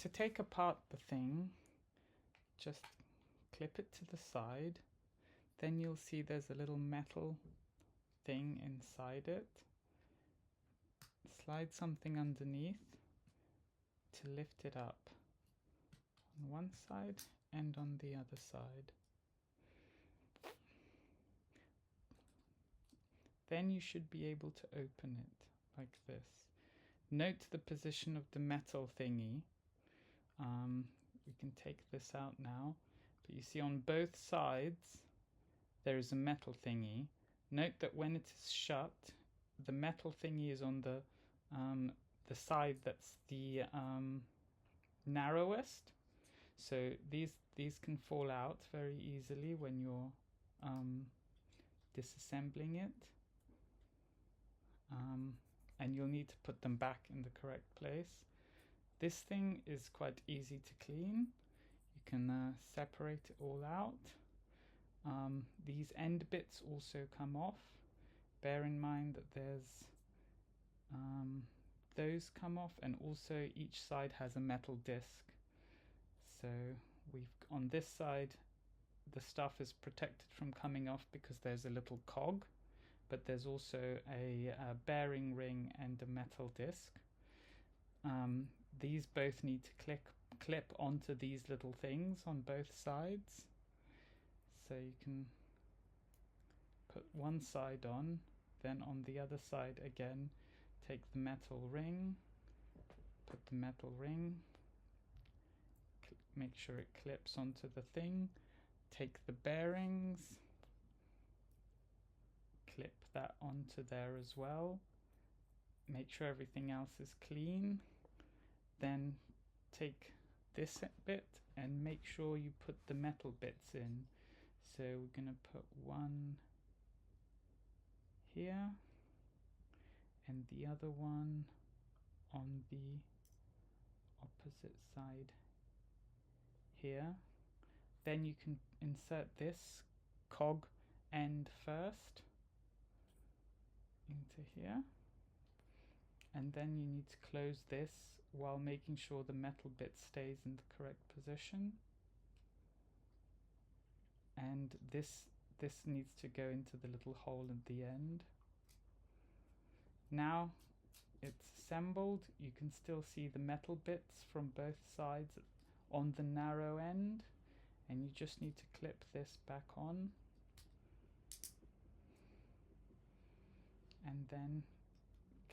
to take apart the thing, just clip it to the side. Then you'll see there's a little metal thing inside it. Slide something underneath to lift it up on one side and on the other side. Then you should be able to open it like this. Note the position of the metal thingy. We can take this out now, but you see on both sides there is a metal thingy. Note that when it is shut, the metal thingy is on the side that's the narrowest. So these can fall out very easily when you're disassembling it. And you'll need to put them back in the correct place. This thing is quite easy to clean. You can separate it all out. These end bits also come off. Bear in mind that there's those come off, and also each side has a metal disc. So we've on this side the stuff is protected from coming off because there's a little cog, but there's also a bearing ring and a metal disc. These both need to clip onto these little things on both sides. So you can put one side on, then on the other side again, take the metal ring, put the metal ring, make sure it clips onto the thing, take the bearings, clip that onto there as well, make sure everything else is clean, then take this bit and make sure you put the metal bits in. So we're going to put one here and the other one on the opposite side here. Then you can insert this cog end first into here, and then you need to close this while making sure the metal bit stays in the correct position. And this needs to go into the little hole at the end. Now it's assembled. You can still see the metal bits from both sides on the narrow end, and you just need to clip this back on and then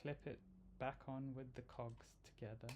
clip it back on with the cogs together.